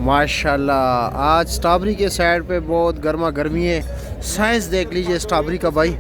माशाल्लाह आज स्ट्रॉबेरी के साइड पे बहुत गर्मा गर्मी है। साइज देख लीजिए स्ट्रॉबेरी का भाई,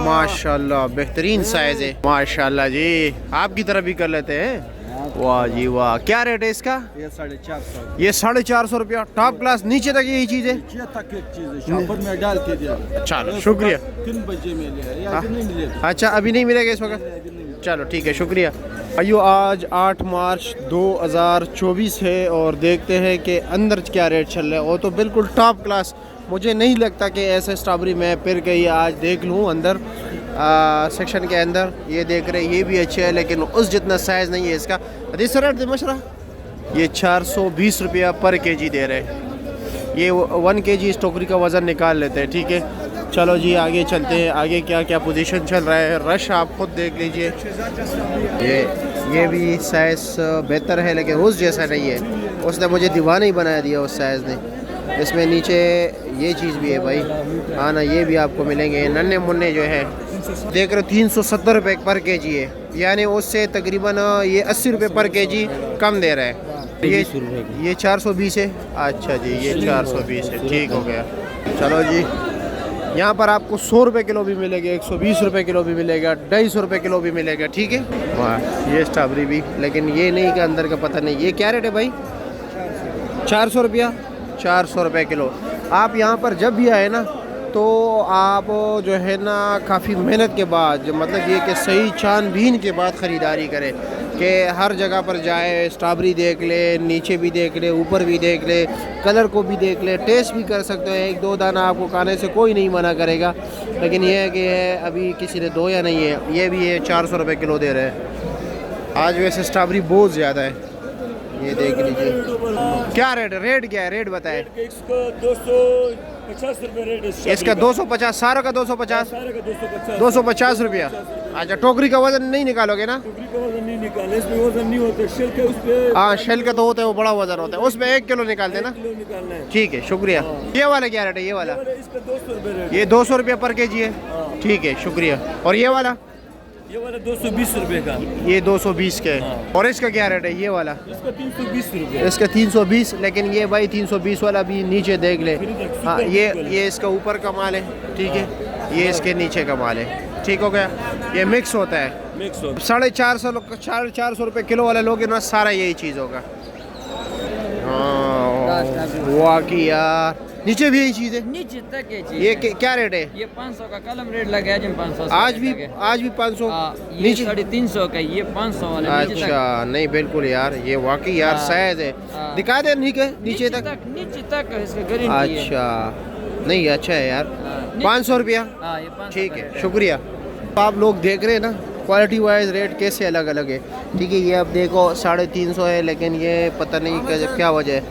माशाल्लाह बेहतरीन साइज है। माशाल्लाह जी, आपकी तरफ भी कर लेते हैं। वाह जी वाह, क्या रेट है इसका? ये 450। ये 450 रुपया। टॉप क्लास, नीचे तक यही चीज है? नीचे तक एक चीज है, शॉपर में डाल के दिया। चलो शुक्रिया। 3 बजे मिले या नहीं मिले? अच्छा अभी नहीं मिलेगा इस वक्त? चलो ठीक है, शुक्रिया। अयो आज 8 मार्च 2024 है और देखते हैं कि अंदर क्या रेट चल रहा है। वो तो बिल्कुल टॉप क्लास, मुझे नहीं लगता कि ऐसे स्ट्रॉबेरी मैं फिर कहीं आज देख लूँ अंदर सेक्शन के अंदर। ये देख रहे ये भी अच्छे है लेकिन उस जितना साइज़ नहीं है इसका। हदीस रेट दे मशरा, ये 420 रुपया पर केजी दे रहे हैं। ये 1 केजी इस टोकरी का वज़न निकाल लेते हैं। ठीक है चलो जी आगे चलते हैं। आगे क्या क्या पोजीशन चल रहा है, रश आप खुद देख लीजिए। ये भी साइज़ बेहतर है लेकिन उस जैसा नहीं है, उसने मुझे दीवाना ही बना दिया उस साइज़ ने। इसमें नीचे ये चीज़ भी है भाई, हाँ ना, ये भी आपको मिलेंगे नन्हे मुन्ने जो है। देख रहे 370 रुपये पर केजी है, यानी उससे तकरीबन ये 80 रुपये पर केजी कम दे रहा है। ये 420 है। अच्छा जी ये 420 है, ठीक हो गया। चलो जी यहाँ पर आपको 100 रुपये किलो भी मिलेगा, 120 रुपये किलो भी मिलेगा, 250 रुपये किलो भी मिलेगा। ठीक है वाह, ये स्ट्रॉबेरी भी, लेकिन ये नहीं कि अंदर का पता नहीं। ये क्या रेट है भाई? 400 रुपया, 400 रुपये किलो। आप यहाँ पर जब भी आए ना तो आप जो है ना काफ़ी मेहनत के बाद, मतलब ये कि सही छानबीन के बाद ख़रीदारी करें कि हर जगह पर जाए, स्ट्रॉबेरी देख ले, नीचे भी देख ले, ऊपर भी देख ले, कलर को भी देख ले, टेस्ट भी कर सकते हैं। 1-2 दाना आपको खाने से कोई नहीं मना करेगा, लेकिन यह है कि अभी किसी ने दो या नहीं है। ये भी है 400 रुपये किलो दे रहे हैं आज। वैसे स्ट्रॉबेरी बहुत ज़्यादा है, ये देख लीजिए। क्या रेट है? रेट क्या है, रेट बताए। इसका 250 रुपये रेट है। इसका 250, सारों का 250, 250 रुपया। अच्छा टोकरी का वजन नहीं निकालोगे ना? टोकरी का वजन नहीं निकाले, इसमें वजन नहीं होता। शेल का उस पे, हाँ शेल का तो होता है, वो बड़ा वजन होता है, उसमें 1 किलो निकालते ना। निकालना है। ठीक है शुक्रिया। ये वाला क्या रेट है? ये वाला इसका 200 रुपये रेट। ये 200 रुपया पर केजी है। ठीक है शुक्रिया। और ये वाला 220 रुपये का। ये 220 के है। और इसका क्या रेट है? ये वाला इसका 320 रुपये। इसका 320, लेकिन ये भाई 320 वाला भी नीचे देख ले। हाँ ये इसका ऊपर का माल है, ठीक है, ये इसके नीचे का माल है। ठीक हो गया, ये मिक्स होता है। 450 रुपये किलो वाले लोग ना, सारा यही चीज़ होगा। वाह की यार, नीचे भी यही चीज़ है, नीचे तक है जी। ये क्या रेट है? ये 500 का कलम रेट लगे आज 500। आज भी 500 ये 350 का, ये 500 वाला। अच्छा नहीं बिल्कुल यार, ये वाकई यार साइज है। दिखा दे नीचे तक, नीचे तक इसका गारंटी है। अच्छा नहीं अच्छा है यार। 500 रुपया, ठीक है शुक्रिया। आप लोग देख रहे हैं ना क्वालिटी वाइज रेट कैसे अलग अलग है। ठीक है ये अब देखो 350 है, लेकिन ये पता नहीं क्या वजह है।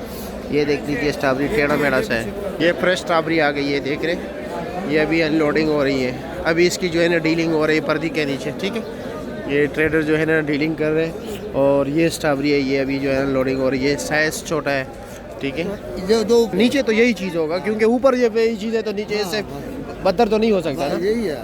ये देख लीजिए स्ट्रॉबेरी टेढ़ा मेढ़ा सा है। ये फ्रेश स्ट्रॉबेरी आ गई है, देख रहे, ये अभी अनलोडिंग हो रही है। अभी इसकी जो है ना डीलिंग हो रही है पर्दी के नीचे। ठीक है ये ट्रेडर जो है ना डीलिंग कर रहे हैं। और ये स्ट्रॉबेरी है, ये अभी जो है अनलोडिंग हो रही है। साइज़ छोटा है, ठीक है। नीचे तो यही चीज़ होगा, क्योंकि ऊपर ये चीज़ है तो नीचे से बदतर तो नहीं हो सकता ना। यही है।